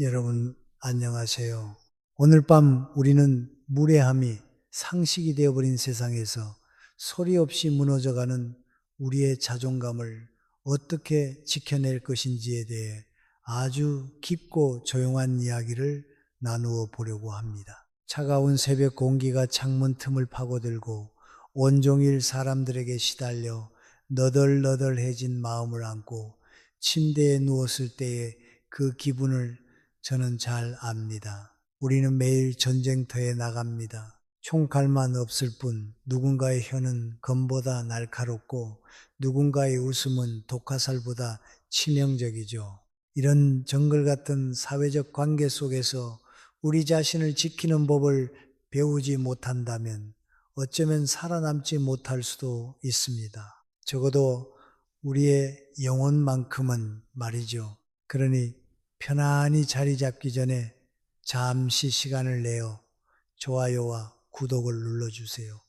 여러분 안녕하세요. 오늘 밤 우리는 무례함이 상식이 되어버린 세상에서 소리 없이 무너져가는 우리의 자존감을 어떻게 지켜낼 것인지에 대해 아주 깊고 조용한 이야기를 나누어 보려고 합니다. 차가운 새벽 공기가 창문 틈을 파고들고 온종일 사람들에게 시달려 너덜너덜해진 마음을 안고 침대에 누웠을 때의 그 기분을 저는 잘 압니다. 우리는 매일 전쟁터에 나갑니다. 총칼만 없을 뿐 누군가의 혀는 검보다 날카롭고 누군가의 웃음은 독화살보다 치명적이죠. 이런 정글 같은 사회적 관계 속에서 우리 자신을 지키는 법을 배우지 못한다면 어쩌면 살아남지 못할 수도 있습니다. 적어도 우리의 영혼만큼은 말이죠. 그러니 편안히 자리 잡기 전에 잠시 시간을 내어 좋아요와 구독을 눌러주세요.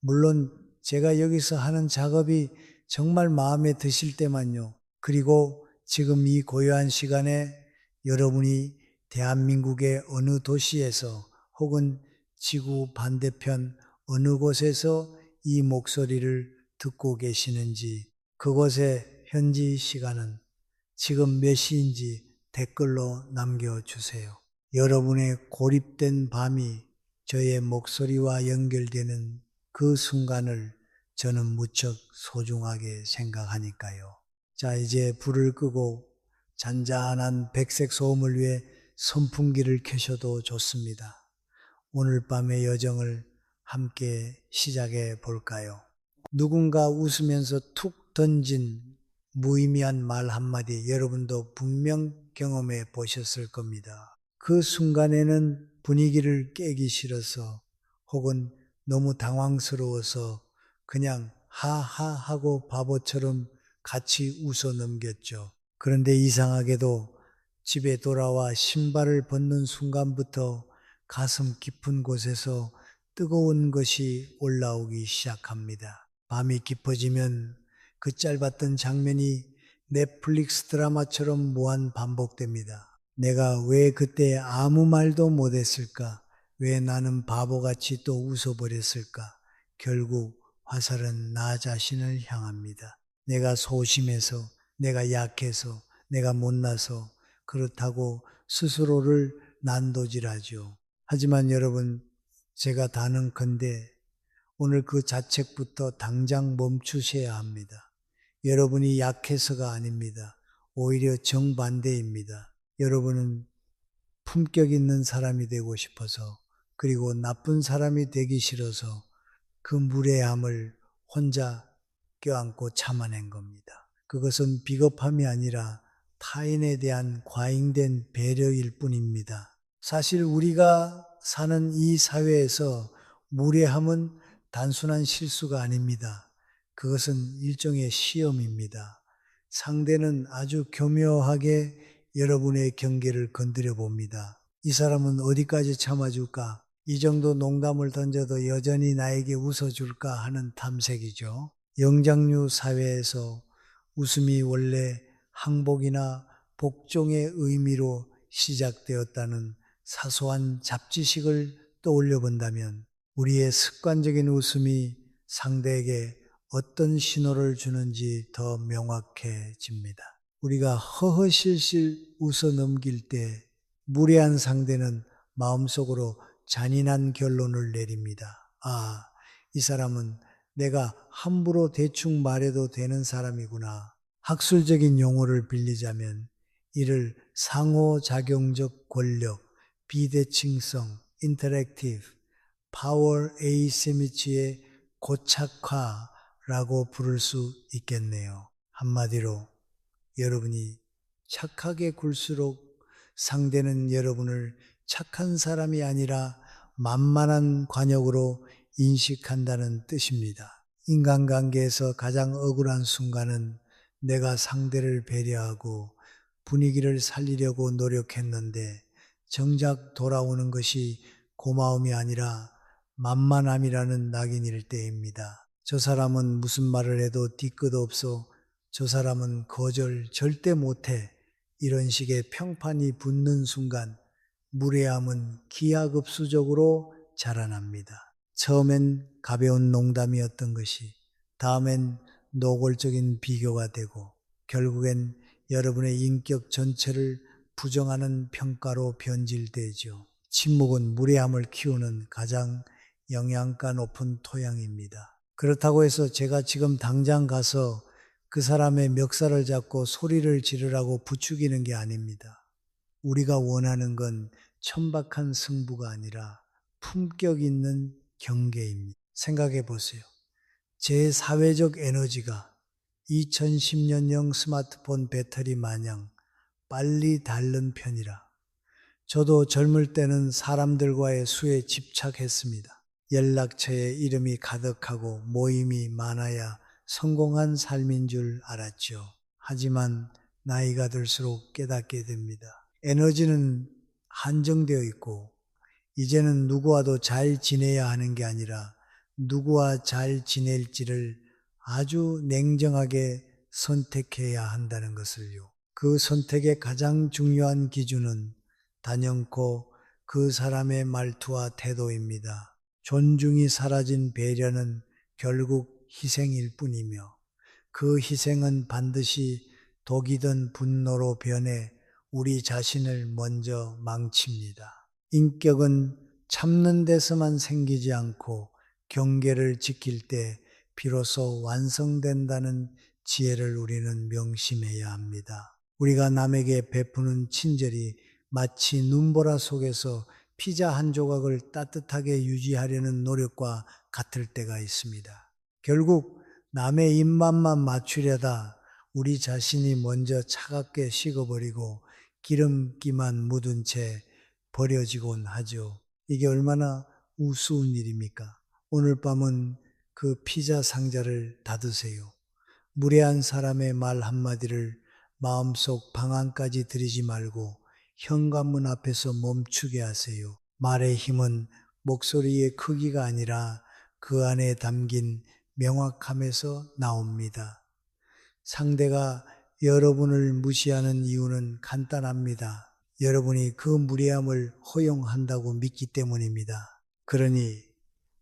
물론 제가 여기서 하는 작업이 정말 마음에 드실 때만요. 그리고 지금 이 고요한 시간에 여러분이 대한민국의 어느 도시에서 혹은 지구 반대편 어느 곳에서 이 목소리를 듣고 계시는지 그곳의 현지 시간은 지금 몇 시인지 댓글로 남겨주세요. 여러분의 고립된 밤이 저의 목소리와 연결되는 그 순간을 저는 무척 소중하게 생각하니까요. 자, 이제 불을 끄고 잔잔한 백색 소음을 위해 선풍기를 켜셔도 좋습니다. 오늘 밤의 여정을 함께 시작해 볼까요? 누군가 웃으면서 툭 던진 무의미한 말 한마디 여러분도 분명 경험해 보셨을 겁니다. 그 순간에는 분위기를 깨기 싫어서 혹은 너무 당황스러워서 그냥 하하하고 바보처럼 같이 웃어 넘겼죠. 그런데 이상하게도 집에 돌아와 신발을 벗는 순간부터 가슴 깊은 곳에서 뜨거운 것이 올라오기 시작합니다. 밤이 깊어지면 그 짧았던 장면이 넷플릭스 드라마처럼 무한 반복됩니다. 내가 왜 그때 아무 말도 못했을까? 왜 나는 바보같이 또 웃어버렸을까? 결국 화살은 나 자신을 향합니다. 내가 소심해서, 내가 약해서, 내가 못나서 그렇다고 스스로를 난도질하죠. 하지만 여러분, 제가 다는컨대 오늘 그 자책부터 당장 멈추셔야 합니다. 여러분이 약해서가 아닙니다. 오히려 정반대입니다. 여러분은 품격 있는 사람이 되고 싶어서 그리고 나쁜 사람이 되기 싫어서 그 무례함을 혼자 껴안고 참아낸 겁니다. 그것은 비겁함이 아니라 타인에 대한 과잉된 배려일 뿐입니다. 사실 우리가 사는 이 사회에서 무례함은 단순한 실수가 아닙니다. 그것은 일종의 시험입니다. 상대는 아주 교묘하게 여러분의 경계를 건드려 봅니다. 이 사람은 어디까지 참아줄까? 이 정도 농담을 던져도 여전히 나에게 웃어줄까 하는 탐색이죠. 영장류 사회에서 웃음이 원래 항복이나 복종의 의미로 시작되었다는 사소한 잡지식을 떠올려 본다면 우리의 습관적인 웃음이 상대에게 어떤 신호를 주는지 더 명확해집니다. 우리가 허허실실 웃어 넘길 때 무례한 상대는 마음속으로 잔인한 결론을 내립니다. 아, 이 사람은 내가 함부로 대충 말해도 되는 사람이구나. 학술적인 용어를 빌리자면 이를 상호작용적 권력, 비대칭성, 인터랙티브, 파워 에이시미치의 고착화라고 부를 수 있겠네요. 한마디로 여러분이 착하게 굴수록 상대는 여러분을 착한 사람이 아니라 만만한 관역으로 인식한다는 뜻입니다. 인간관계에서 가장 억울한 순간은 내가 상대를 배려하고 분위기를 살리려고 노력했는데 정작 돌아오는 것이 고마움이 아니라 만만함이라는 낙인일 때입니다. 저 사람은 무슨 말을 해도 뒤끝 없어. 저 사람은 거절 절대 못해. 이런 식의 평판이 붙는 순간 무례함은 기하급수적으로 자라납니다. 처음엔 가벼운 농담이었던 것이 다음엔 노골적인 비교가 되고 결국엔 여러분의 인격 전체를 부정하는 평가로 변질되죠. 침묵은 무례함을 키우는 가장 영양가 높은 토양입니다. 그렇다고 해서 제가 지금 당장 가서 그 사람의 멱살을 잡고 소리를 지르라고 부추기는 게 아닙니다. 우리가 원하는 건 천박한 승부가 아니라 품격 있는 경계입니다. 생각해 보세요. 제 사회적 에너지가 2010년형 스마트폰 배터리 마냥 빨리 닳는 편이라 저도 젊을 때는 사람들과의 수에 집착했습니다. 연락처에 이름이 가득하고 모임이 많아야 성공한 삶인 줄 알았죠. 하지만 나이가 들수록 깨닫게 됩니다. 에너지는 한정되어 있고 이제는 누구와도 잘 지내야 하는 게 아니라 누구와 잘 지낼지를 아주 냉정하게 선택해야 한다는 것을요. 그 선택의 가장 중요한 기준은 단연코 그 사람의 말투와 태도입니다. 존중이 사라진 배려는 결국 희생일 뿐이며 그 희생은 반드시 독이든 분노로 변해 우리 자신을 먼저 망칩니다. 인격은 참는 데서만 생기지 않고 경계를 지킬 때 비로소 완성된다는 지혜를 우리는 명심해야 합니다. 우리가 남에게 베푸는 친절이 마치 눈보라 속에서 피자 한 조각을 따뜻하게 유지하려는 노력과 같을 때가 있습니다. 결국 남의 입맛만 맞추려다 우리 자신이 먼저 차갑게 식어버리고 기름기만 묻은 채 버려지곤 하죠. 이게 얼마나 우스운 일입니까? 오늘 밤은 그 피자 상자를 닫으세요. 무례한 사람의 말 한마디를 마음속 방안까지 들이지 말고 현관문 앞에서 멈추게 하세요. 말의 힘은 목소리의 크기가 아니라 그 안에 담긴 명확함에서 나옵니다. 상대가 여러분을 무시하는 이유는 간단합니다. 여러분이 그 무례함을 허용한다고 믿기 때문입니다. 그러니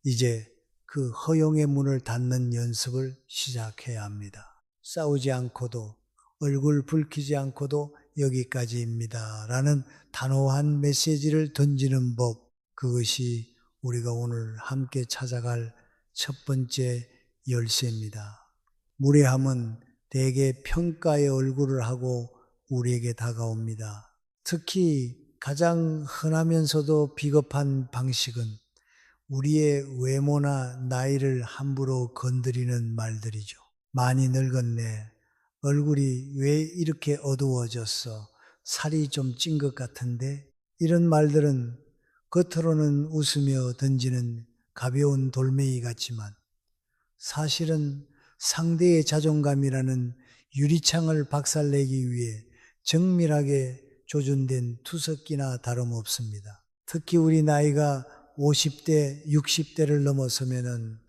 이제 그 허용의 문을 닫는 연습을 시작해야 합니다. 싸우지 않고도 얼굴 붉히지 않고도 여기까지입니다. 라는 단호한 메시지를 던지는 법, 그것이 우리가 오늘 함께 찾아갈 첫 번째 열쇠입니다. 무례함은 대개 평가의 얼굴을 하고 우리에게 다가옵니다. 특히 가장 흔하면서도 비겁한 방식은 우리의 외모나 나이를 함부로 건드리는 말들이죠. 많이 늙었네. 얼굴이 왜 이렇게 어두워졌어? 살이 좀 찐 것 같은데? 이런 말들은 겉으로는 웃으며 던지는 가벼운 돌멩이 같지만 사실은 상대의 자존감이라는 유리창을 박살내기 위해 정밀하게 조준된 투석기나 다름없습니다. 특히 우리 나이가 50대, 60대를 넘어서면은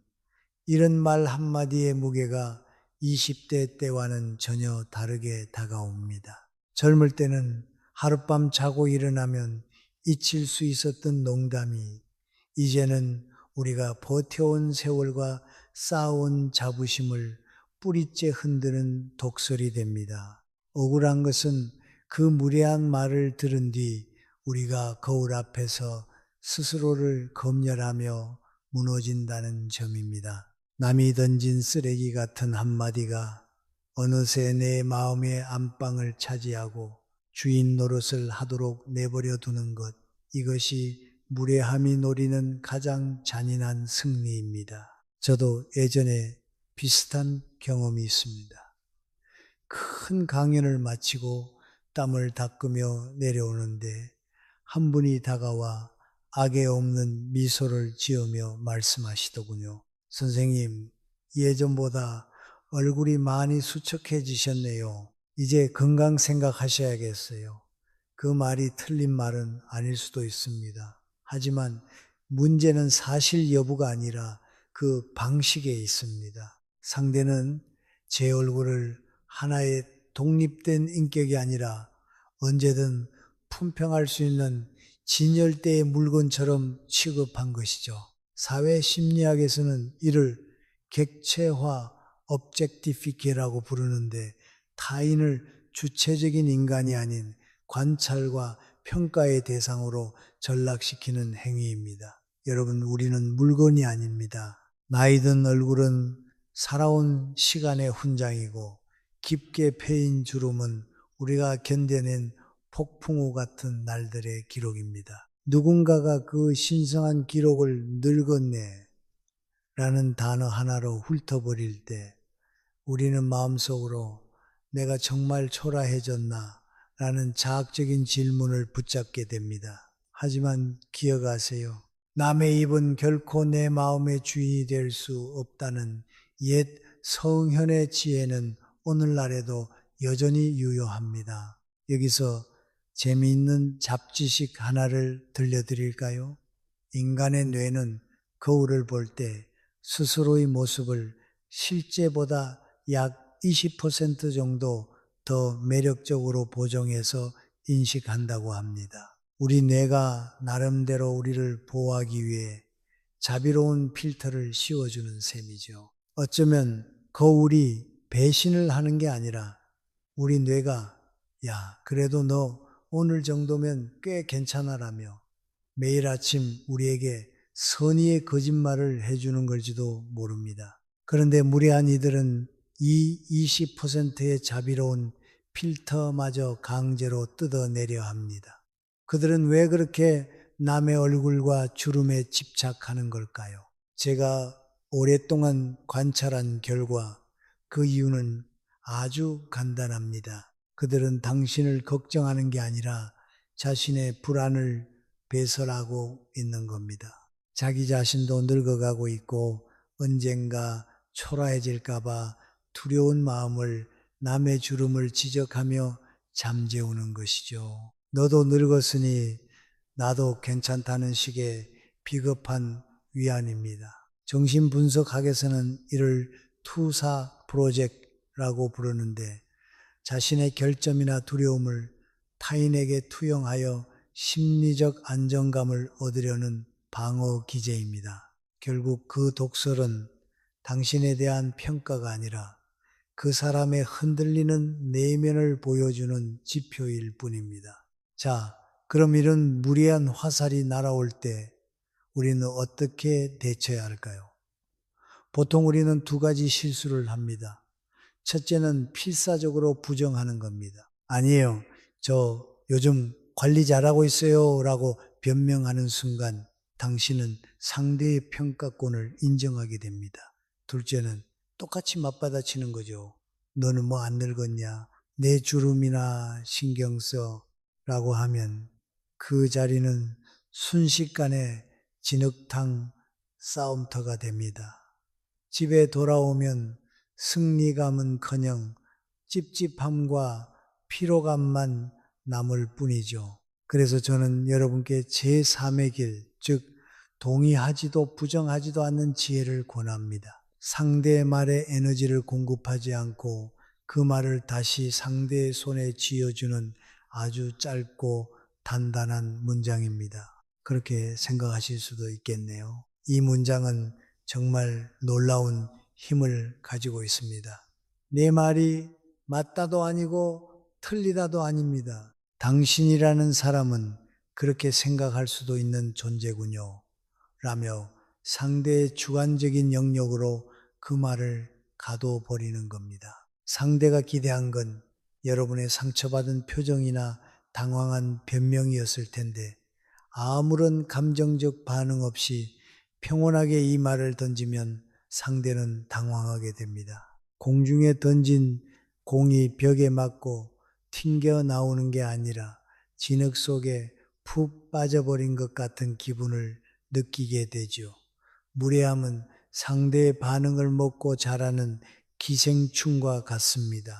이런 말 한마디의 무게가 20대 때와는 전혀 다르게 다가옵니다. 젊을 때는 하룻밤 자고 일어나면 잊힐 수 있었던 농담이 이제는 우리가 버텨온 세월과 쌓아온 자부심을 뿌리째 흔드는 독설이 됩니다. 억울한 것은 그 무례한 말을 들은 뒤 우리가 거울 앞에서 스스로를 검열하며 무너진다는 점입니다. 남이 던진 쓰레기 같은 한마디가 어느새 내 마음의 안방을 차지하고 주인 노릇을 하도록 내버려 두는 것, 이것이 무례함이 노리는 가장 잔인한 승리입니다. 저도 예전에 비슷한 경험이 있습니다. 큰 강연을 마치고 땀을 닦으며 내려오는데 한 분이 다가와 악에 없는 미소를 지으며 말씀하시더군요. 선생님, 예전보다 얼굴이 많이 수척해지셨네요. 이제 건강 생각하셔야겠어요. 그 말이 틀린 말은 아닐 수도 있습니다. 하지만 문제는 사실 여부가 아니라 그 방식에 있습니다. 상대는 제 얼굴을 하나의 독립된 인격이 아니라 언제든 품평할 수 있는 진열대의 물건처럼 취급한 것이죠. 사회 심리학에서는 이를 객체화 objectification라고 부르는데 타인을 주체적인 인간이 아닌 관찰과 평가의 대상으로 전락시키는 행위입니다. 여러분, 우리는 물건이 아닙니다. 나이 든 얼굴은 살아온 시간의 훈장이고 깊게 패인 주름은 우리가 견뎌낸 폭풍우 같은 날들의 기록입니다. 누군가가 그 신성한 기록을 늙었네 라는 단어 하나로 훑어버릴 때 우리는 마음속으로 내가 정말 초라해졌나 라는 자학적인 질문을 붙잡게 됩니다. 하지만 기억하세요. 남의 입은 결코 내 마음의 주인이 될 수 없다는 옛 성현의 지혜는 오늘날에도 여전히 유효합니다. 여기서 재미있는 잡지식 하나를 들려드릴까요? 인간의 뇌는 거울을 볼 때 스스로의 모습을 실제보다 약 20% 정도 더 매력적으로 보정해서 인식한다고 합니다. 우리 뇌가 나름대로 우리를 보호하기 위해 자비로운 필터를 씌워주는 셈이죠. 어쩌면 거울이 배신을 하는 게 아니라 우리 뇌가 야, 그래도 너 오늘 정도면 꽤 괜찮아라며 매일 아침 우리에게 선의의 거짓말을 해주는 걸지도 모릅니다. 그런데 무례한 이들은 이 20%의 자비로운 필터마저 강제로 뜯어내려 합니다. 그들은 왜 그렇게 남의 얼굴과 주름에 집착하는 걸까요? 제가 오랫동안 관찰한 결과 그 이유는 아주 간단합니다. 그들은 당신을 걱정하는 게 아니라 자신의 불안을 배설하고 있는 겁니다. 자기 자신도 늙어가고 있고 언젠가 초라해질까봐 두려운 마음을 남의 주름을 지적하며 잠재우는 것이죠. 너도 늙었으니 나도 괜찮다는 식의 비겁한 위안입니다. 정신분석학에서는 이를 투사 프로젝트라고 부르는데 자신의 결점이나 두려움을 타인에게 투영하여 심리적 안정감을 얻으려는 방어 기제입니다. 결국 그 독설은 당신에 대한 평가가 아니라 그 사람의 흔들리는 내면을 보여주는 지표일 뿐입니다. 자, 그럼 이런 무리한 화살이 날아올 때 우리는 어떻게 대처해야 할까요? 보통 우리는 두 가지 실수를 합니다. 첫째는 필사적으로 부정하는 겁니다. 아니에요. 저 요즘 관리 잘하고 있어요 라고 변명하는 순간 당신은 상대의 평가권을 인정하게 됩니다. 둘째는 똑같이 맞받아치는 거죠. 너는 뭐 안 늙었냐? 내 주름이나 신경 써 라고 하면 그 자리는 순식간에 진흙탕 싸움터가 됩니다. 집에 돌아오면 승리감은커녕 찝찝함과 피로감만 남을 뿐이죠. 그래서 저는 여러분께 제3의 길, 즉 동의하지도 부정하지도 않는 지혜를 권합니다. 상대의 말에 에너지를 공급하지 않고 그 말을 다시 상대의 손에 쥐어주는 아주 짧고 단단한 문장입니다. 그렇게 생각하실 수도 있겠네요. 이 문장은 정말 놀라운 힘을 가지고 있습니다. 내 말이 맞다도 아니고 틀리다도 아닙니다. 당신이라는 사람은 그렇게 생각할 수도 있는 존재군요. 라며 상대의 주관적인 영역으로 그 말을 가둬버리는 겁니다. 상대가 기대한 건 여러분의 상처받은 표정이나 당황한 변명이었을 텐데 아무런 감정적 반응 없이 평온하게 이 말을 던지면 상대는 당황하게 됩니다. 공중에 던진 공이 벽에 맞고 튕겨 나오는 게 아니라 진흙 속에 푹 빠져버린 것 같은 기분을 느끼게 되죠. 무례함은 상대의 반응을 먹고 자라는 기생충과 같습니다.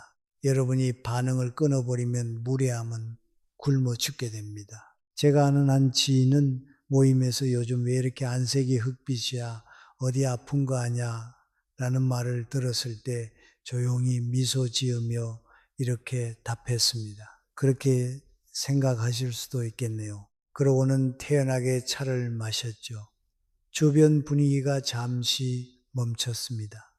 여러분이 반응을 끊어버리면 무례함은 굶어 죽게 됩니다. 제가 아는 한 지인은 모임에서 요즘 왜 이렇게 안색이 흑빛이야? 어디 아픈 거 아냐? 라는 말을 들었을 때 조용히 미소 지으며 이렇게 답했습니다. 그렇게 생각하실 수도 있겠네요. 그러고는 태연하게 차를 마셨죠. 주변 분위기가 잠시 멈췄습니다.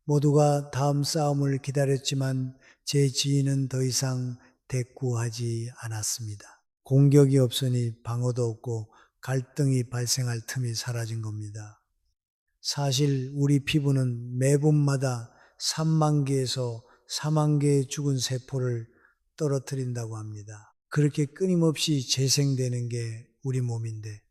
모두가 다음 싸움을 기다렸지만 제 지인은 더 이상 대꾸하지 않았습니다. 공격이 없으니 방어도 없고 갈등이 발생할 틈이 사라진 겁니다. 사실 우리 피부는 매분마다 3만 개에서 4만 개의 죽은 세포를 떨어뜨린다고 합니다. 그렇게 끊임없이 재생되는 게 우리 몸인데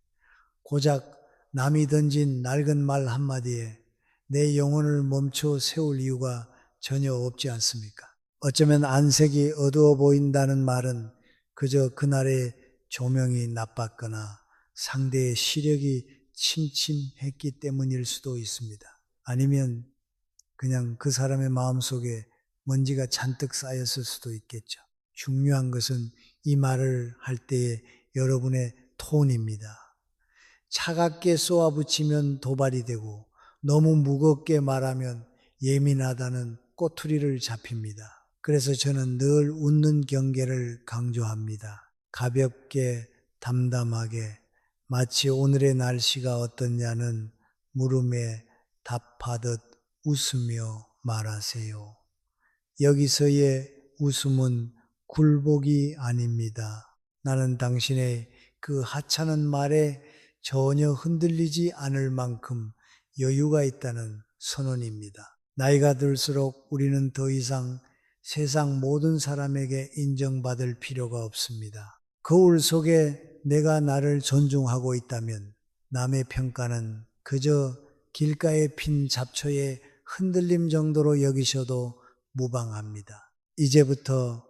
고작 남이 던진 낡은 말 한마디에 내 영혼을 멈춰 세울 이유가 전혀 없지 않습니까? 어쩌면 안색이 어두워 보인다는 말은 그저 그날의 조명이 나빴거나 상대의 시력이 침침했기 때문일 수도 있습니다. 아니면 그냥 그 사람의 마음속에 먼지가 잔뜩 쌓였을 수도 있겠죠. 중요한 것은 이 말을 할 때의 여러분의 톤입니다. 차갑게 쏘아붙이면 도발이 되고 너무 무겁게 말하면 예민하다는 꼬투리를 잡힙니다. 그래서 저는 늘 웃는 경계를 강조합니다. 가볍게 담담하게 마치 오늘의 날씨가 어떻냐는 물음에 답하듯 웃으며 말하세요. 여기서의 웃음은 굴복이 아닙니다. 나는 당신의 그 하찮은 말에 전혀 흔들리지 않을 만큼 여유가 있다는 선언입니다. 나이가 들수록 우리는 더 이상 세상 모든 사람에게 인정받을 필요가 없습니다. 거울 속에 내가 나를 존중하고 있다면 남의 평가는 그저 길가에 핀 잡초의 흔들림 정도로 여기셔도 무방합니다. 이제부터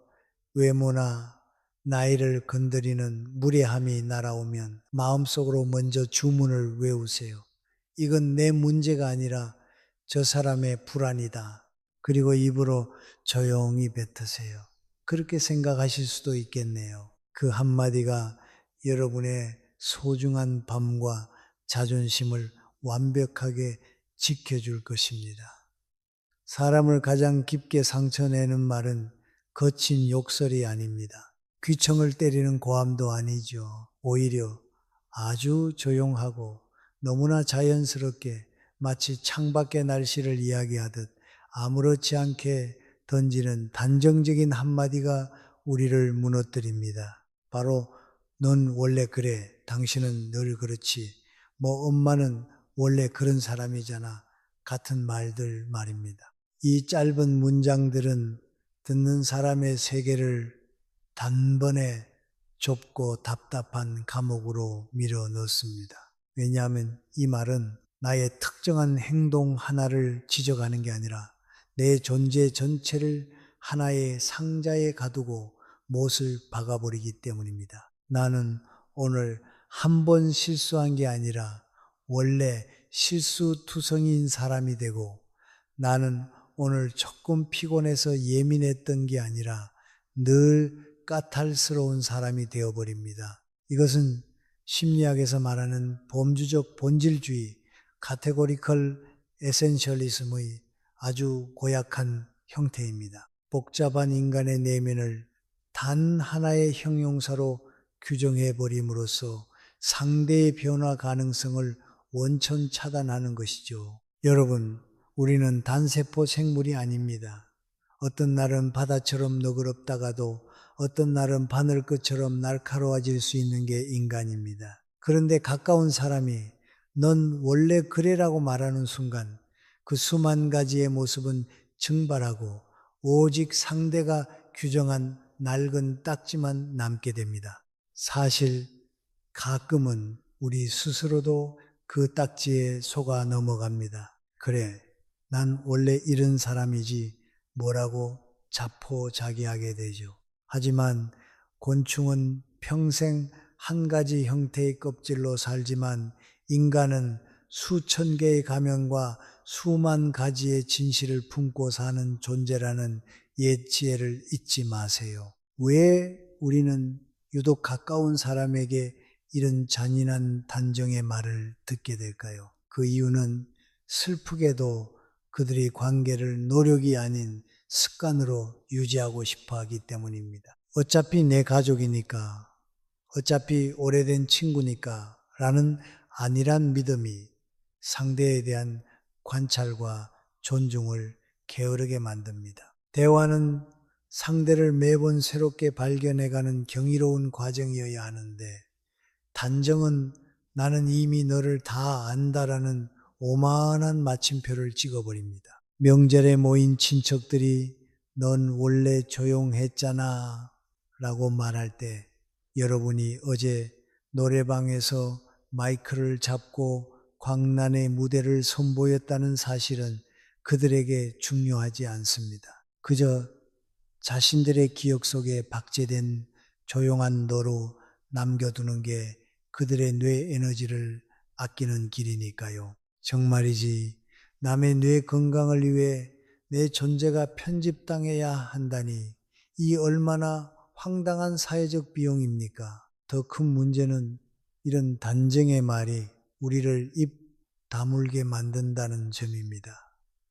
외모나 나이를 건드리는 무례함이 날아오면 마음속으로 먼저 주문을 외우세요. 이건 내 문제가 아니라 저 사람의 불안이다. 그리고 입으로 조용히 뱉으세요. 그렇게 생각하실 수도 있겠네요. 그 한마디가 여러분의 소중한 밤과 자존심을 완벽하게 지켜줄 것입니다. 사람을 가장 깊게 상처내는 말은 거친 욕설이 아닙니다. 귀청을 때리는 고함도 아니죠. 오히려 아주 조용하고 너무나 자연스럽게 마치 창밖의 날씨를 이야기하듯 아무렇지 않게 던지는 단정적인 한마디가 우리를 무너뜨립니다. 바로 넌 원래 그래. 당신은 늘 그렇지. 뭐 엄마는 원래 그런 사람이잖아. 같은 말들 말입니다. 이 짧은 문장들은 듣는 사람의 세계를 단번에 좁고 답답한 감옥으로 밀어 넣습니다. 왜냐하면 이 말은 나의 특정한 행동 하나를 지적하는 게 아니라 내 존재 전체를 하나의 상자에 가두고 못을 박아버리기 때문입니다. 나는 오늘 한 번 실수한 게 아니라 원래 실수투성이인 사람이 되고 나는 오늘 조금 피곤해서 예민했던 게 아니라 늘 까탈스러운 사람이 되어버립니다. 이것은 심리학에서 말하는 범주적 본질주의, 카테고리컬 에센셜리즘의 아주 고약한 형태입니다. 복잡한 인간의 내면을 단 하나의 형용사로 규정해버림으로써 상대의 변화 가능성을 원천 차단하는 것이죠. 여러분, 우리는 단세포 생물이 아닙니다. 어떤 날은 바다처럼 너그럽다가도 어떤 날은 바늘끝처럼 날카로워질 수 있는 게 인간입니다. 그런데 가까운 사람이 넌 원래 그래라고 말하는 순간 그 수만 가지의 모습은 증발하고 오직 상대가 규정한 낡은 딱지만 남게 됩니다. 사실 가끔은 우리 스스로도 그 딱지에 속아 넘어갑니다. 그래, 난 원래 이런 사람이지 뭐라고 자포자기하게 되죠. 하지만 곤충은 평생 한 가지 형태의 껍질로 살지만 인간은 수천 개의 가면과 수만 가지의 진실을 품고 사는 존재라는 옛 지혜를 잊지 마세요. 왜 우리는 유독 가까운 사람에게 이런 잔인한 단정의 말을 듣게 될까요? 그 이유는 슬프게도 그들이 관계를 노력이 아닌 습관으로 유지하고 싶어 하기 때문입니다. 어차피 내 가족이니까, 어차피 오래된 친구니까 라는 안일한 믿음이 상대에 대한 관찰과 존중을 게으르게 만듭니다. 대화는 상대를 매번 새롭게 발견해가는 경이로운 과정이어야 하는데, 단정은 나는 이미 너를 다 안다라는 오만한 마침표를 찍어버립니다. 명절에 모인 친척들이 넌 원래 조용했잖아 라고 말할 때 여러분이 어제 노래방에서 마이크를 잡고 광란의 무대를 선보였다는 사실은 그들에게 중요하지 않습니다. 그저 자신들의 기억 속에 박제된 조용한 너로 남겨두는 게 그들의 뇌 에너지를 아끼는 길이니까요. 정말이지 남의 뇌 건강을 위해 내 존재가 편집당해야 한다니 이 얼마나 황당한 사회적 비용입니까? 더 큰 문제는 이런 단정의 말이 우리를 입 다물게 만든다는 점입니다.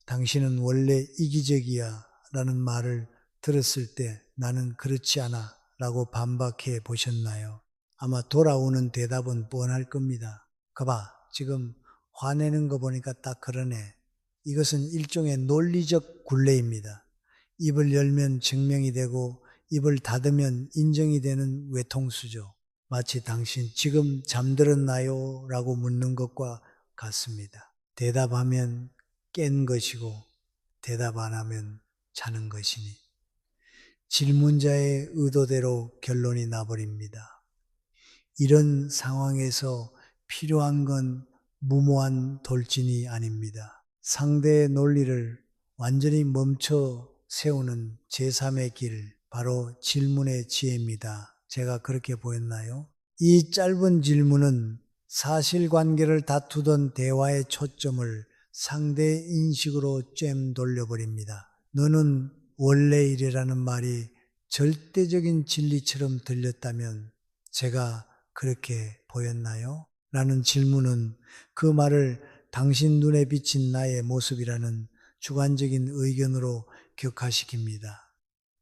당신은 원래 이기적이야 라는 말을 들었을 때 나는 그렇지 않아 라고 반박해 보셨나요? 아마 돌아오는 대답은 뻔할 겁니다. 거봐, 지금 화내는 거 보니까 딱 그러네. 이것은 일종의 논리적 굴레입니다. 입을 열면 증명이 되고 입을 닫으면 인정이 되는 외통수죠. 마치 당신 지금 잠들었나요? 라고 묻는 것과 같습니다. 대답하면 깬 것이고 대답 안 하면 자는 것이니 질문자의 의도대로 결론이 나버립니다. 이런 상황에서 필요한 건 무모한 돌진이 아닙니다. 상대의 논리를 완전히 멈춰 세우는 제3의 길, 바로 질문의 지혜입니다. 제가 그렇게 보였나요? 이 짧은 질문은 사실관계를 다투던 대화의 초점을 상대의 인식으로 쨘 돌려버립니다. 너는 원래 이래라는 말이 절대적인 진리처럼 들렸다면 제가 그렇게 보였나요? 라는 질문은 그 말을 당신 눈에 비친 나의 모습이라는 주관적인 의견으로 격화시킵니다.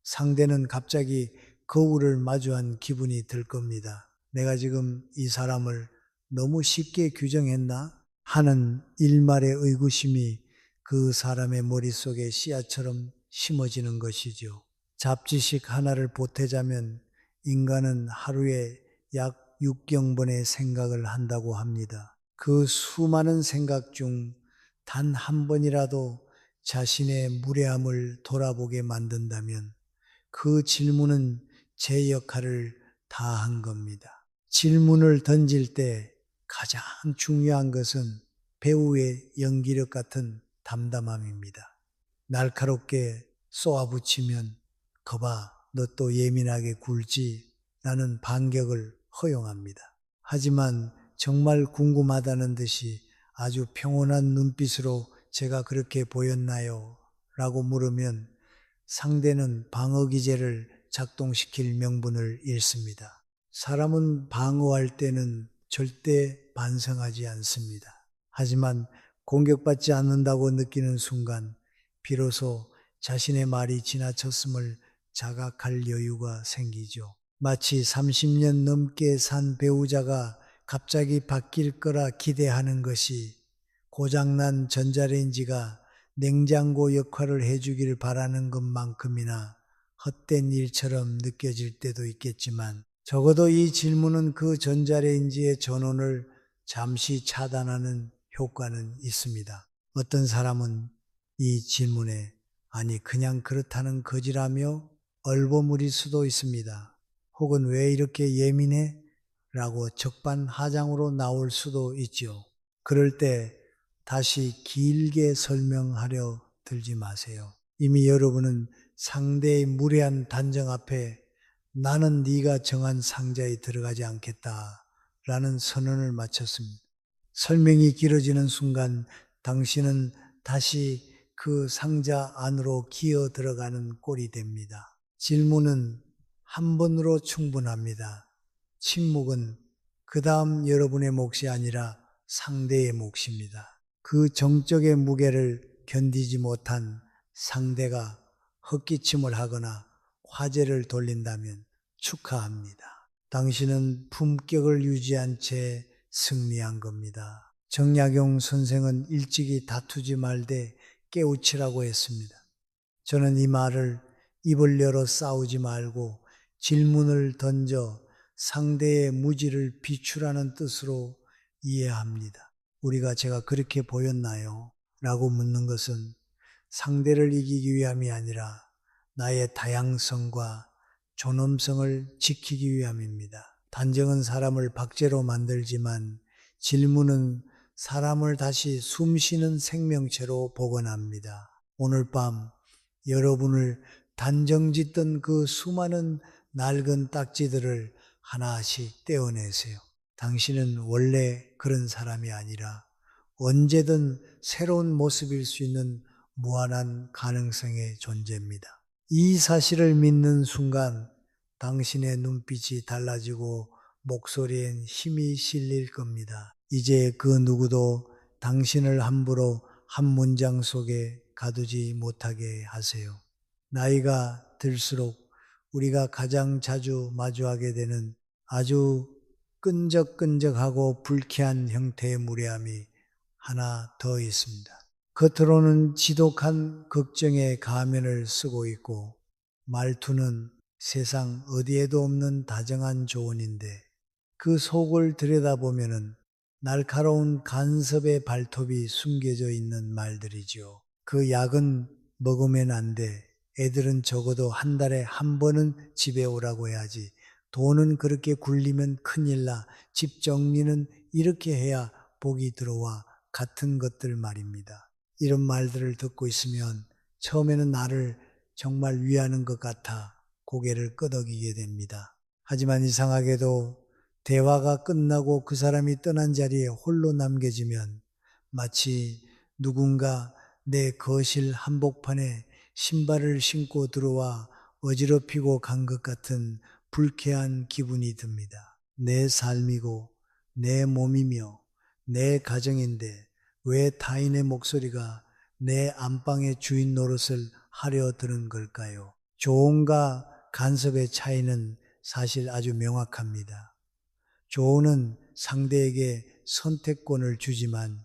상대는 갑자기 거울을 마주한 기분이 들 겁니다. 내가 지금 이 사람을 너무 쉽게 규정했나? 하는 일말의 의구심이 그 사람의 머릿속에 씨앗처럼 심어지는 것이죠. 잡지식 하나를 보태자면 인간은 하루에 약 6경번의 생각을 한다고 합니다. 그 수많은 생각 중 단 한 번이라도 자신의 무례함을 돌아보게 만든다면 그 질문은 제 역할을 다한 겁니다. 질문을 던질 때 가장 중요한 것은 배우의 연기력 같은 담담함입니다. 날카롭게 쏘아붙이면 거봐 너 또 예민하게 굴지 라는 반격을 허용합니다. 하지만 정말 궁금하다는 듯이 아주 평온한 눈빛으로 제가 그렇게 보였나요? 라고 물으면 상대는 방어 기제를 작동시킬 명분을 잃습니다. 사람은 방어할 때는 절대 반성하지 않습니다. 하지만 공격받지 않는다고 느끼는 순간 비로소 자신의 말이 지나쳤음을 자각할 여유가 생기죠. 마치 30년 넘게 산 배우자가 갑자기 바뀔 거라 기대하는 것이 고장난 전자레인지가 냉장고 역할을 해주길 바라는 것만큼이나 헛된 일처럼 느껴질 때도 있겠지만 적어도 이 질문은 그 전자레인지의 전원을 잠시 차단하는 효과는 있습니다. 어떤 사람은 이 질문에 아니 그냥 그렇다는 거지라며 얼버무릴 수도 있습니다. 혹은 왜 이렇게 예민해? 라고 적반하장으로 나올 수도 있죠. 그럴 때 다시 길게 설명하려 들지 마세요. 이미 여러분은 상대의 무례한 단정 앞에 나는 네가 정한 상자에 들어가지 않겠다 라는 선언을 마쳤습니다. 설명이 길어지는 순간 당신은 다시 그 상자 안으로 기어 들어가는 꼴이 됩니다. 질문은 한 번으로 충분합니다. 침묵은 그 다음 여러분의 몫이 아니라 상대의 몫입니다. 그 정적의 무게를 견디지 못한 상대가 헛기침을 하거나 화제를 돌린다면 축하합니다. 당신은 품격을 유지한 채 승리한 겁니다. 정약용 선생은 일찍이 다투지 말되 깨우치라고 했습니다. 저는 이 말을 입을 열어 싸우지 말고 질문을 던져 상대의 무지를 비추라는 뜻으로 이해합니다. 우리가 제가 그렇게 보였나요? 라고 묻는 것은 상대를 이기기 위함이 아니라 나의 다양성과 존엄성을 지키기 위함입니다. 단정은 사람을 박제로 만들지만 질문은 사람을 다시 숨쉬는 생명체로 복원합니다. 오늘 밤 여러분을 단정짓던 그 수많은 낡은 딱지들을 하나씩 떼어내세요. 당신은 원래 그런 사람이 아니라 언제든 새로운 모습일 수 있는 무한한 가능성의 존재입니다. 이 사실을 믿는 순간 당신의 눈빛이 달라지고 목소리엔 힘이 실릴 겁니다. 이제 그 누구도 당신을 함부로 한 문장 속에 가두지 못하게 하세요. 나이가 들수록 우리가 가장 자주 마주하게 되는 아주 끈적끈적하고 불쾌한 형태의 무례함이 하나 더 있습니다. 겉으로는 지독한 걱정의 가면을 쓰고 있고 말투는 세상 어디에도 없는 다정한 조언인데 그 속을 들여다보면 날카로운 간섭의 발톱이 숨겨져 있는 말들이지요. 그 약은 먹으면 안 돼. 애들은 적어도 한 달에 한 번은 집에 오라고 해야지. 돈은 그렇게 굴리면 큰일 나. 집 정리는 이렇게 해야 복이 들어와. 같은 것들 말입니다. 이런 말들을 듣고 있으면 처음에는 나를 정말 위하는 것 같아 고개를 끄덕이게 됩니다. 하지만 이상하게도 대화가 끝나고 그 사람이 떠난 자리에 홀로 남겨지면 마치 누군가 내 거실 한복판에 신발을 신고 들어와 어지럽히고 간 것 같은 불쾌한 기분이 듭니다. 내 삶이고 내 몸이며 내 가정인데 왜 타인의 목소리가 내 안방의 주인 노릇을 하려 드는 걸까요? 조언과 간섭의 차이는 사실 아주 명확합니다. 조언은 상대에게 선택권을 주지만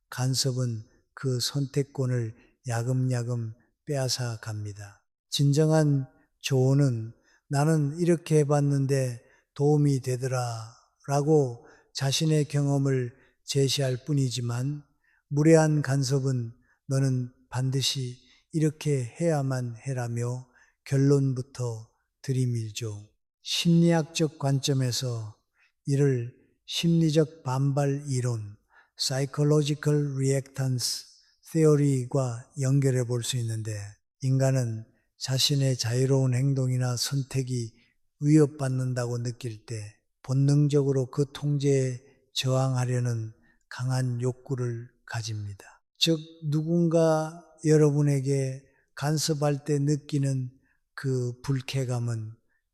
간섭은 그 선택권을 야금야금 빼앗아 갑니다. 진정한 조언은 나는 이렇게 해봤는데 도움이 되더라 라고 자신의 경험을 제시할 뿐이지만 무례한 간섭은 너는 반드시 이렇게 해야만 해라며 결론부터 들이밀죠. 심리학적 관점에서 이를 심리적 반발 이론, Psychological Reactance Theory과 연결해 볼 수 있는데 인간은 자신의 자유로운 행동이나 선택이 위협받는다고 느낄 때 본능적으로 그 통제에 저항하려는 강한 욕구를 가집니다. 즉 누군가 여러분에게 간섭할 때 느끼는 그 불쾌감은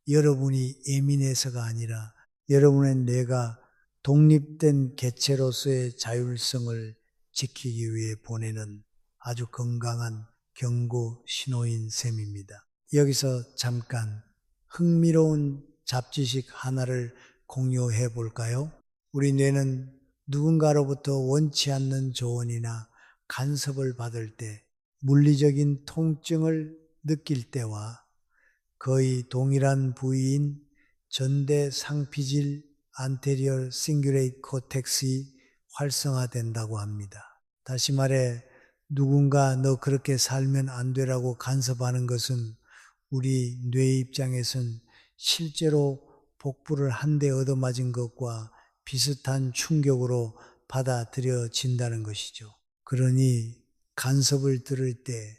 여러분이 예민해서가 아니라 여러분의 뇌가 독립된 개체로서의 자율성을 지키기 위해 보내는 아주 건강한 경고 신호인 셈입니다. 여기서 잠깐 흥미로운 잡지식 하나를 공유해 볼까요? 우리 뇌는 누군가로부터 원치 않는 조언이나 간섭을 받을 때 물리적인 통증을 느낄 때와 거의 동일한 부위인 전대상피질 anterior cingulate cortex이 활성화된다고 합니다. 다시 말해 누군가 너 그렇게 살면 안 되라고 간섭하는 것은 우리 뇌 입장에선 실제로 복부를 한 대 얻어맞은 것과 비슷한 충격으로 받아들여진다는 것이죠. 그러니 간섭을 들을 때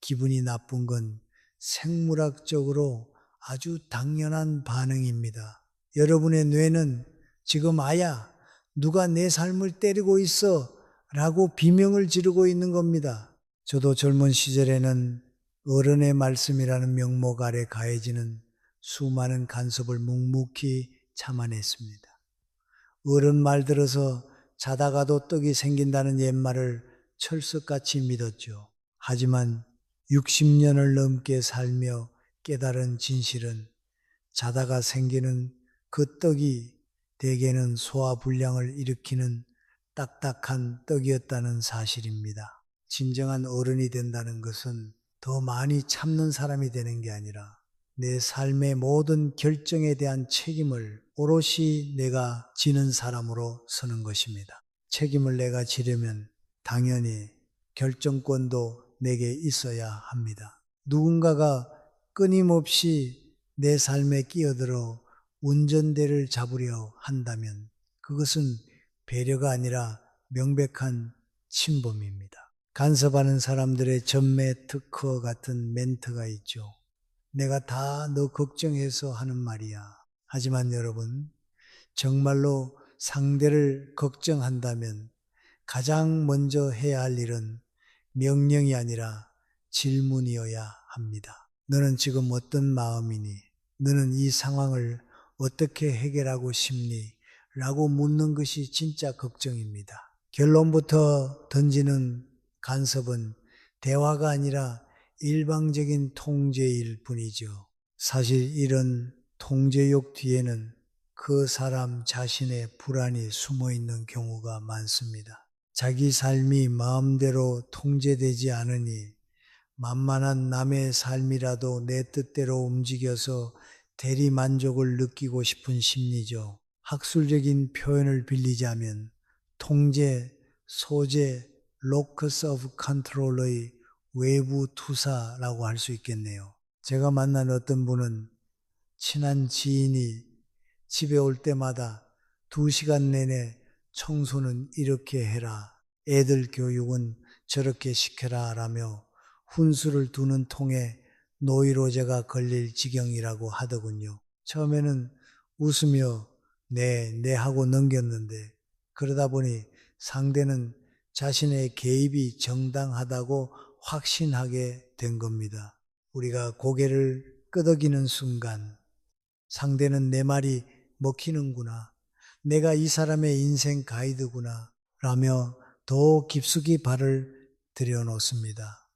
기분이 나쁜 건 생물학적으로 아주 당연한 반응입니다. 여러분의 뇌는 지금 아야 누가 내 삶을 때리고 있어 라고 비명을 지르고 있는 겁니다. 저도 젊은 시절에는 어른의 말씀이라는 명목 아래 가해지는 수많은 간섭을 묵묵히 참아냈습니다. 어른 말 들어서 자다가도 떡이 생긴다는 옛말을 철석같이 믿었죠. 하지만 60년을 넘게 살며 깨달은 진실은 자다가 생기는 그 떡이 대개는 소화불량을 일으키는 딱딱한 떡이었다는 사실입니다. 진정한 어른이 된다는 것은 더 많이 참는 사람이 되는 게 아니라 내 삶의 모든 결정에 대한 책임을 오롯이 내가 지는 사람으로 서는 것입니다. 책임을 내가 지려면 당연히 결정권도 내게 있어야 합니다. 누군가가 끊임없이 내 삶에 끼어들어 운전대를 잡으려 한다면 그것은 배려가 아니라 명백한 침범입니다. 간섭하는 사람들의 전매 특허 같은 멘트가 있죠. 내가 다 너 걱정해서 하는 말이야. 하지만 여러분, 정말로 상대를 걱정한다면 가장 먼저 해야 할 일은 명령이 아니라 질문이어야 합니다. 너는 지금 어떤 마음이니? 너는 이 상황을 어떻게 해결하고 싶니? 라고 묻는 것이 진짜 걱정입니다. 결론부터 던지는 간섭은 대화가 아니라 일방적인 통제일 뿐이죠. 사실 이런 통제욕 뒤에는 그 사람 자신의 불안이 숨어 있는 경우가 많습니다. 자기 삶이 마음대로 통제되지 않으니 만만한 남의 삶이라도 내 뜻대로 움직여서 대리 만족을 느끼고 싶은 심리죠. 학술적인 표현을 빌리자면 통제, 소재, locus of control의 외부 투사라고 할 수 있겠네요. 제가 만난 어떤 분은 친한 지인이 집에 올 때마다 2시간 내내 청소는 이렇게 해라, 애들 교육은 저렇게 시켜라 라며 훈수를 두는 통에 노이로제가 걸릴 지경이라고 하더군요. 처음에는 웃으며 네 하고 넘겼는데 그러다 보니 상대는 자신의 개입이 정당하다고 확신하게 된 겁니다. 우리가 고개를 끄덕이는 순간 상대는 내 말이 먹히는구나, 내가 이 사람의 인생 가이드구나 라며 더 깊숙이 발을 들여놓습니다.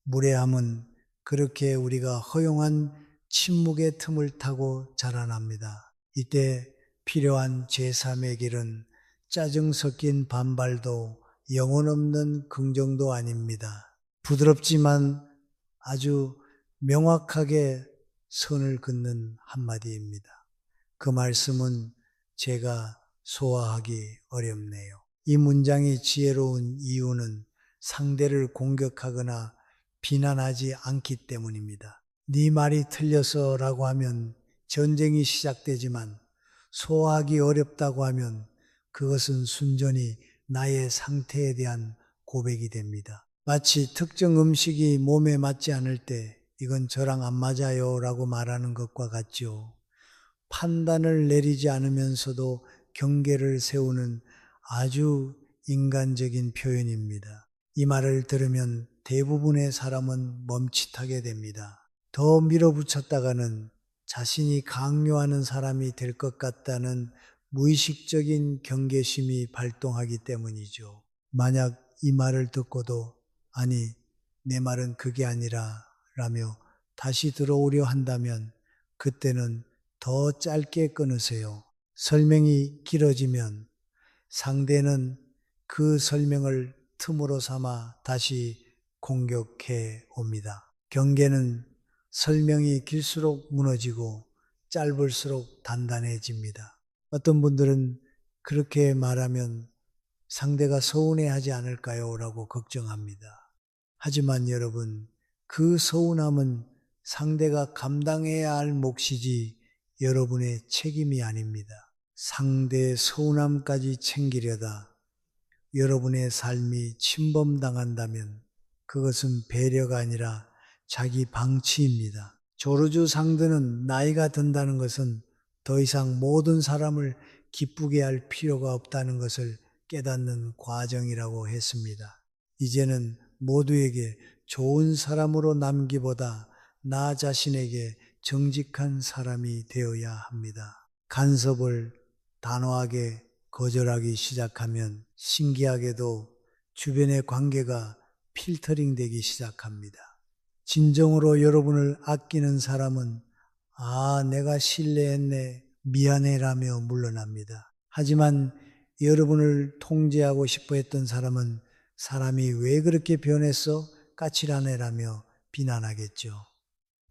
무례함은 그렇게 우리가 허용한 침묵의 틈을 타고 자라납니다. 이때 필요한 제3의 길은 짜증 섞인 반발도 영혼 없는 긍정도 아닙니다. 부드럽지만 아주 명확하게 선을 긋는 한마디입니다. 그 말씀은 제가 소화하기 어렵네요. 이 문장이 지혜로운 이유는 상대를 공격하거나 비난하지 않기 때문입니다. 네 말이 틀려서 라고 하면 전쟁이 시작되지만 소화하기 어렵다고 하면 그것은 순전히 나의 상태에 대한 고백이 됩니다. 마치 특정 음식이 몸에 맞지 않을 때 이건 저랑 안 맞아요 라고 말하는 것과 같죠. 판단을 내리지 않으면서도 경계를 세우는 아주 인간적인 표현입니다. 이 말을 들으면 대부분의 사람은 멈칫하게 됩니다. 더 밀어붙였다가는 자신이 강요하는 사람이 될 것 같다는 무의식적인 경계심이 발동하기 때문이죠. 만약 이 말을 듣고도 아니 내 말은 그게 아니라 라며 다시 들어오려 한다면 그때는 더 짧게 끊으세요. 설명이 길어지면 상대는 그 설명을 틈으로 삼아 다시 공격해 옵니다. 경계는 설명이 길수록 무너지고 짧을수록 단단해집니다. 어떤 분들은 그렇게 말하면 상대가 서운해하지 않을까요? 라고 걱정합니다. 하지만 여러분, 그 서운함은 상대가 감당해야 할 몫이지 여러분의 책임이 아닙니다. 상대의 서운함까지 챙기려다 여러분의 삶이 침범당한다면 그것은 배려가 아니라 자기 방치입니다. 조르주 상드는 나이가 든다는 것은 더 이상 모든 사람을 기쁘게 할 필요가 없다는 것을 깨닫는 과정이라고 했습니다. 이제는 모두에게 좋은 사람으로 남기보다 나 자신에게 정직한 사람이 되어야 합니다. 간섭을 단호하게 거절하기 시작하면 신기하게도 주변의 관계가 필터링 되기 시작합니다. 진정으로 여러분을 아끼는 사람은 내가 실례했네, 미안해라며 물러납니다. 하지만 여러분을 통제하고 싶어 했던 사람은 사람이 왜 그렇게 변했어? 까칠하네라며 비난하겠죠.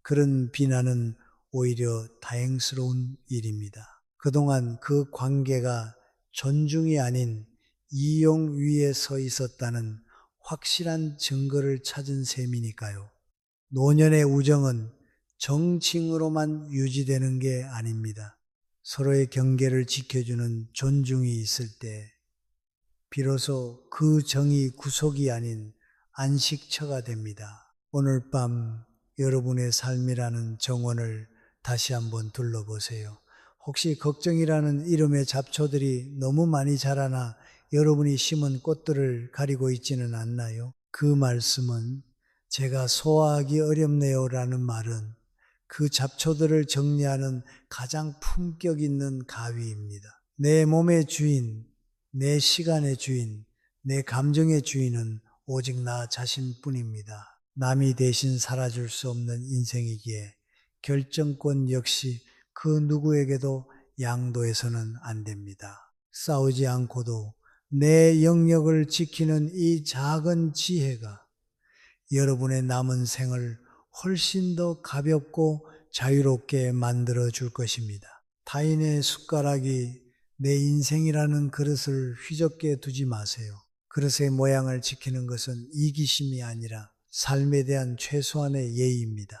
그런 비난은 오히려 다행스러운 일입니다. 그동안 그 관계가 존중이 아닌 이용 위에 서 있었다는 확실한 증거를 찾은 셈이니까요. 노년의 우정은 정칭으로만 유지되는 게 아닙니다. 서로의 경계를 지켜주는 존중이 있을 때 비로소 그 정이 구속이 아닌 안식처가 됩니다. 오늘 밤 여러분의 삶이라는 정원을 다시 한번 둘러보세요. 혹시 걱정이라는 이름의 잡초들이 너무 많이 자라나 여러분이 심은 꽃들을 가리고 있지는 않나요? 그 말씀은 제가 소화하기 어렵네요 라는 말은 그 잡초들을 정리하는 가장 품격 있는 가위입니다. 내 몸의 주인, 내 시간의 주인, 내 감정의 주인은 오직 나 자신뿐입니다. 남이 대신 살아줄 수 없는 인생이기에 결정권 역시 그 누구에게도 양도해서는 안 됩니다. 싸우지 않고도 내 영역을 지키는 이 작은 지혜가 여러분의 남은 생을 훨씬 더 가볍고 자유롭게 만들어 줄 것입니다. 타인의 숟가락이 내 인생이라는 그릇을 휘젓게 두지 마세요. 그릇의 모양을 지키는 것은 이기심이 아니라 삶에 대한 최소한의 예의입니다.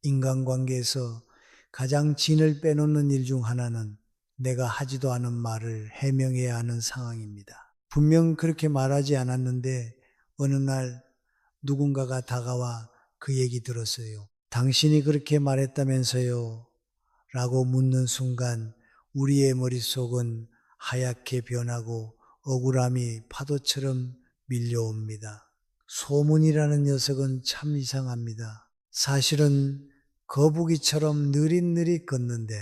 인간관계에서 가장 진을 빼놓는 일 중 하나는 내가 하지도 않은 말을 해명해야 하는 상황입니다. 분명 그렇게 말하지 않았는데 어느 날 누군가가 다가와 그 얘기 들었어요. 당신이 그렇게 말했다면서요? 라고 묻는 순간 우리의 머릿속은 하얗게 변하고 억울함이 파도처럼 밀려옵니다. 소문이라는 녀석은 참 이상합니다. 사실은 거북이처럼 느릿느릿 걷는데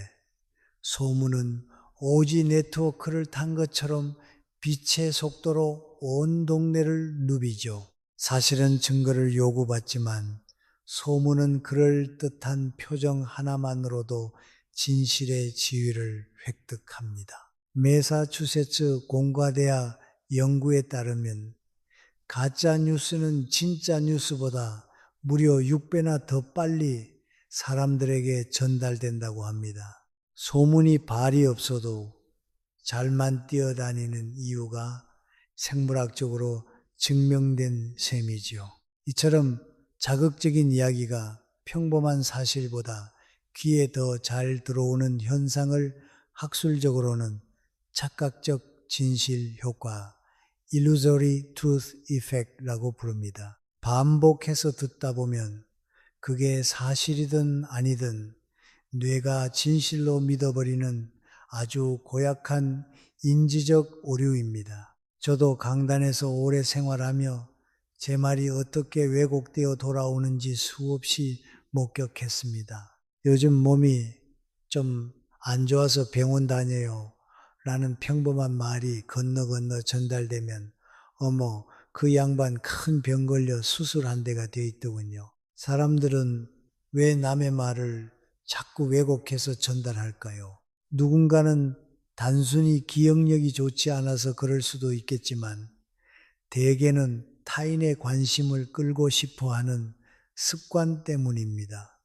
소문은 오지 네트워크를 탄 것처럼 빛의 속도로 온 동네를 누비죠. 사실은 증거를 요구받지만 소문은 그럴듯한 표정 하나만으로도 진실의 지위를 획득합니다. 매사추세츠 공과대학 연구에 따르면 가짜 뉴스는 진짜 뉴스보다 무려 6배나 더 빨리 사람들에게 전달된다고 합니다. 소문이 발이 없어도 잘만 뛰어다니는 이유가 생물학적으로 증명된 셈이지요. 이처럼 자극적인 이야기가 평범한 사실보다 귀에 더 잘 들어오는 현상을 학술적으로는 착각적 진실 효과, illusory truth effect라고 부릅니다. 반복해서 듣다 보면 그게 사실이든 아니든 뇌가 진실로 믿어버리는 아주 고약한 인지적 오류입니다. 저도 강단에서 오래 생활하며 제 말이 어떻게 왜곡되어 돌아오는지 수없이 목격했습니다. 요즘 몸이 좀 안 좋아서 병원 다녀요 라는 평범한 말이 건너 전달되면 어머 그 양반 큰 병 걸려 수술한 데가 되어 있더군요. 사람들은 왜 남의 말을 자꾸 왜곡해서 전달할까요? 누군가는 단순히 기억력이 좋지 않아서 그럴 수도 있겠지만 대개는 타인의 관심을 끌고 싶어 하는 습관 때문입니다.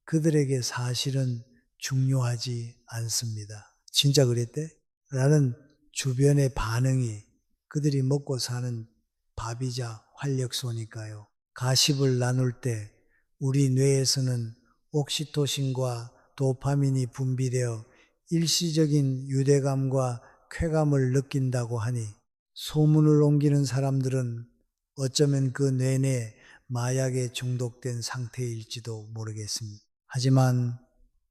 그들에게 사실은 중요하지 않습니다. 진짜 그랬대? 라는 주변의 반응이 그들이 먹고 사는 밥이자 활력소니까요. 가십을 나눌 때 우리 뇌에서는 옥시토신과 도파민이 분비되어 일시적인 유대감과 쾌감을 느낀다고 하니 소문을 옮기는 사람들은 어쩌면 그 내내 마약에 중독된 상태일지도 모르겠습니다. 하지만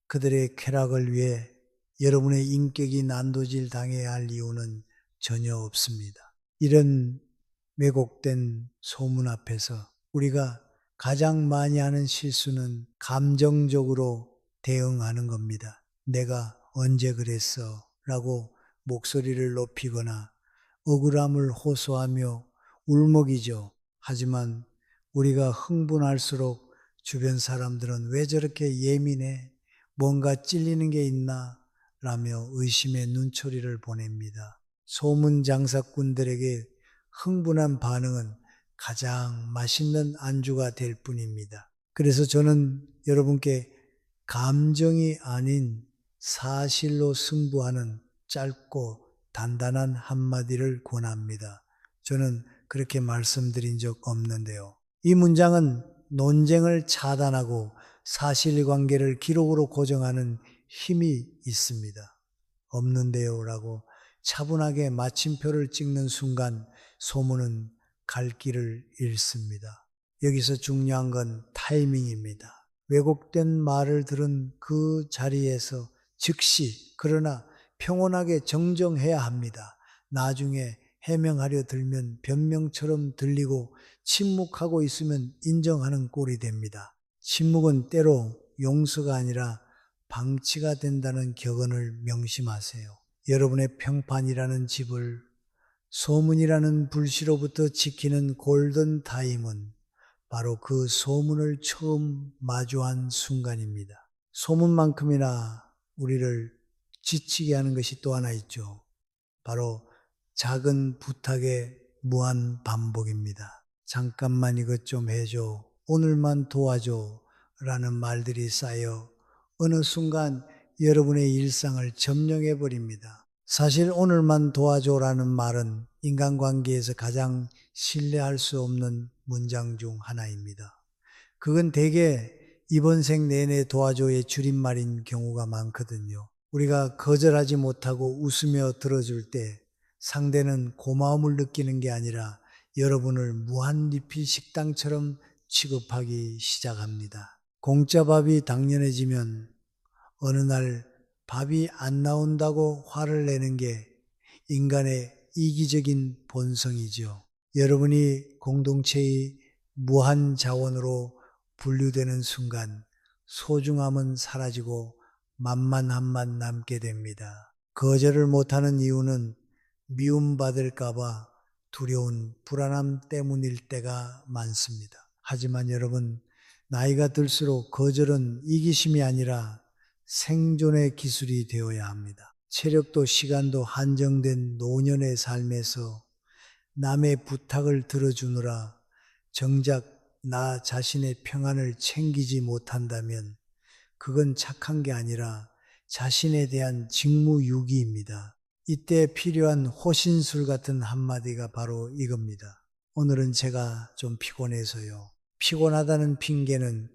그들의 쾌락을 위해 여러분의 인격이 난도질 당해야 할 이유는 전혀 없습니다. 이런 왜곡된 소문 앞에서 우리가 가장 많이 하는 실수는 감정적으로 대응하는 겁니다. 내가 언제 그랬어? 라고 목소리를 높이거나 억울함을 호소하며 울먹이죠. 하지만 우리가 흥분할수록 주변 사람들은 왜 저렇게 예민해? 뭔가 찔리는 게 있나? 라며 의심의 눈초리를 보냅니다. 소문 장사꾼들에게 흥분한 반응은 가장 맛있는 안주가 될 뿐입니다. 그래서 저는 여러분께 감정이 아닌 사실로 승부하는 짧고 단단한 한마디를 권합니다. 저는 그렇게 말씀드린 적 없는데요. 이 문장은 논쟁을 차단하고 사실관계를 기록으로 고정하는 힘이 있습니다. 없는데요 라고 차분하게 마침표를 찍는 순간 소문은 갈 길을 잃습니다. 여기서 중요한 건 타이밍입니다. 왜곡된 말을 들은 그 자리에서 즉시 그러나 평온하게 정정해야 합니다. 나중에 해명하려 들면 변명처럼 들리고 침묵하고 있으면 인정하는 꼴이 됩니다. 침묵은 때로 용서가 아니라 방치가 된다는 격언을 명심하세요. 여러분의 평판이라는 집을 소문이라는 불씨로부터 지키는 골든 타임은 바로 그 소문을 처음 마주한 순간입니다. 소문만큼이나 우리를 지치게 하는 것이 또 하나 있죠. 바로 작은 부탁의 무한 반복입니다. 잠깐만 이것 좀 해줘, 오늘만 도와줘 라는 말들이 쌓여 어느 순간 여러분의 일상을 점령해 버립니다. 사실 오늘만 도와줘라는 말은 인간관계에서 가장 신뢰할 수 없는 문장 중 하나입니다. 그건 대개 이번 생 내내 도와줘의 줄임말인 경우가 많거든요. 우리가 거절하지 못하고 웃으며 들어줄 때 상대는 고마움을 느끼는 게 아니라 여러분을 무한리필 식당처럼 취급하기 시작합니다. 공짜 밥이 당연해지면 어느 날 밥이 안 나온다고 화를 내는 게 인간의 이기적인 본성이죠. 여러분이 공동체의 무한 자원으로 분류되는 순간 소중함은 사라지고 만만함만 남게 됩니다. 거절을 못하는 이유는 미움받을까봐 두려운 불안함 때문일 때가 많습니다. 하지만 여러분, 나이가 들수록 거절은 이기심이 아니라 생존의 기술이 되어야 합니다. 체력도 시간도 한정된 노년의 삶에서 남의 부탁을 들어주느라 정작 나 자신의 평안을 챙기지 못한다면 그건 착한 게 아니라 자신에 대한 직무유기입니다. 이때 필요한 호신술 같은 한마디가 바로 이겁니다. 오늘은 제가 좀 피곤해서요. 피곤하다는 핑계는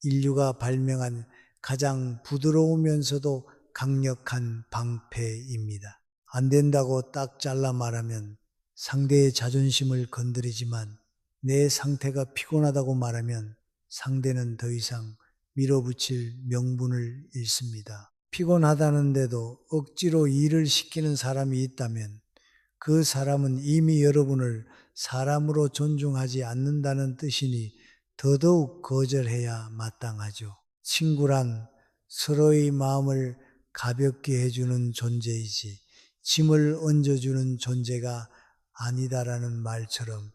인류가 발명한 가장 부드러우면서도 강력한 방패입니다. 안 된다고 딱 잘라 말하면 상대의 자존심을 건드리지만 내 상태가 피곤하다고 말하면 상대는 더 이상 밀어붙일 명분을 잃습니다. 피곤하다는데도 억지로 일을 시키는 사람이 있다면 그 사람은 이미 여러분을 사람으로 존중하지 않는다는 뜻이니 더더욱 거절해야 마땅하죠. 친구란 서로의 마음을 가볍게 해주는 존재이지 짐을 얹어주는 존재가 아니다라는 말처럼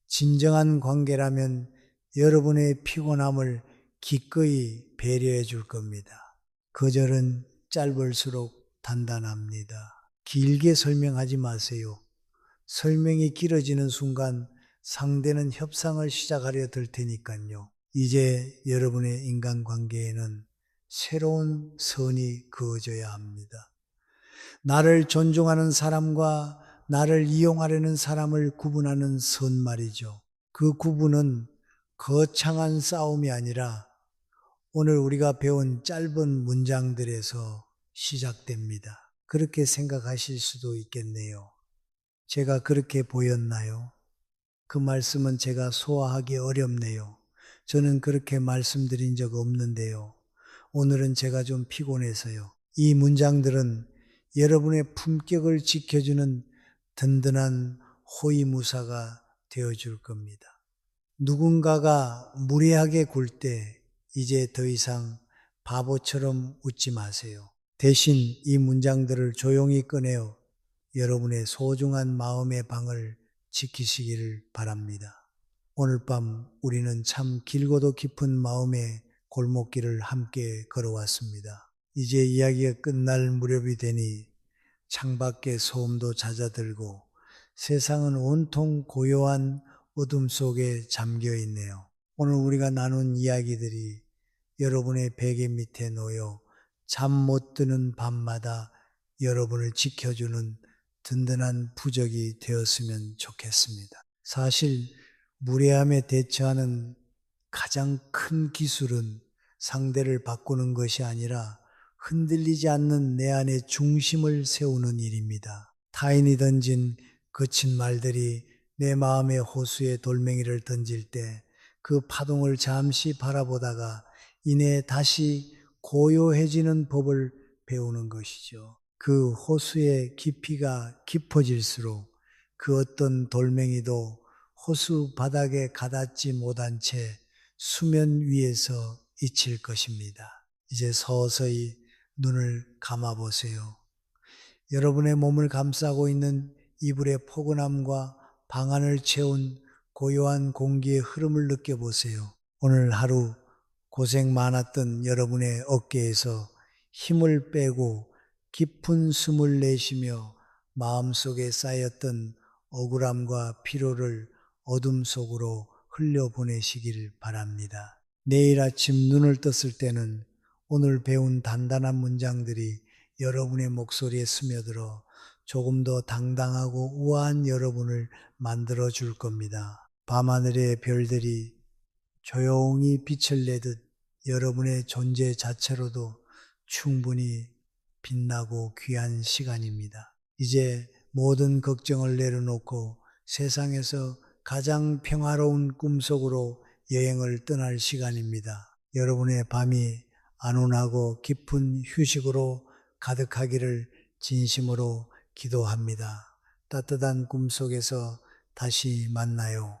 진정한 관계라면 여러분의 피곤함을 기꺼이 배려해 줄 겁니다. 거절은 짧을수록 단단합니다. 길게 설명하지 마세요. 설명이 길어지는 순간 상대는 협상을 시작하려 들 테니까요. 이제 여러분의 인간관계에는 새로운 선이 그어져야 합니다. 나를 존중하는 사람과 나를 이용하려는 사람을 구분하는 선 말이죠. 그 구분은 거창한 싸움이 아니라 오늘 우리가 배운 짧은 문장들에서 시작됩니다. 그렇게 생각하실 수도 있겠네요. 제가 그렇게 보였나요? 그 말씀은 제가 소화하기 어렵네요. 저는 그렇게 말씀드린 적 없는데요. 오늘은 제가 좀 피곤해서요. 이 문장들은 여러분의 품격을 지켜주는 든든한 호위무사가 되어줄 겁니다. 누군가가 무례하게 굴 때 이제 더 이상 바보처럼 웃지 마세요. 대신 이 문장들을 조용히 꺼내어 여러분의 소중한 마음의 방을 지키시기를 바랍니다. 오늘 밤 우리는 참 길고도 깊은 마음의 골목길을 함께 걸어왔습니다. 이제 이야기가 끝날 무렵이 되니 창밖에 소음도 잦아들고 세상은 온통 고요한 어둠 속에 잠겨 있네요. 오늘 우리가 나눈 이야기들이 여러분의 베개 밑에 놓여 잠 못 드는 밤마다 여러분을 지켜주는 든든한 부적이 되었으면 좋겠습니다. 사실 무례함에 대처하는 가장 큰 기술은 상대를 바꾸는 것이 아니라 흔들리지 않는 내 안의 중심을 세우는 일입니다. 타인이 던진 거친 말들이 내 마음의 호수에 돌멩이를 던질 때 그 파동을 잠시 바라보다가 이내 다시 고요해지는 법을 배우는 것이죠. 그 호수의 깊이가 깊어질수록 그 어떤 돌멩이도 호수 바닥에 가닿지 못한 채 수면 위에서 잊힐 것입니다. 이제 서서히 눈을 감아 보세요. 여러분의 몸을 감싸고 있는 이불의 포근함과 방안을 채운 고요한 공기의 흐름을 느껴보세요. 오늘 하루 고생 많았던 여러분의 어깨에서 힘을 빼고 깊은 숨을 내쉬며 마음속에 쌓였던 억울함과 피로를 어둠 속으로 흘려보내시길 바랍니다. 내일 아침 눈을 떴을 때는 오늘 배운 단단한 문장들이 여러분의 목소리에 스며들어 조금 더 당당하고 우아한 여러분을 만들어 줄 겁니다. 밤하늘의 별들이 조용히 빛을 내듯 여러분의 존재 자체로도 충분히 빛나고 귀한 시간입니다. 이제 모든 걱정을 내려놓고 세상에서 가장 평화로운 꿈속으로 여행을 떠날 시간입니다. 여러분의 밤이 안온하고 깊은 휴식으로 가득하기를 진심으로 기도합니다. 따뜻한 꿈속에서 다시 만나요.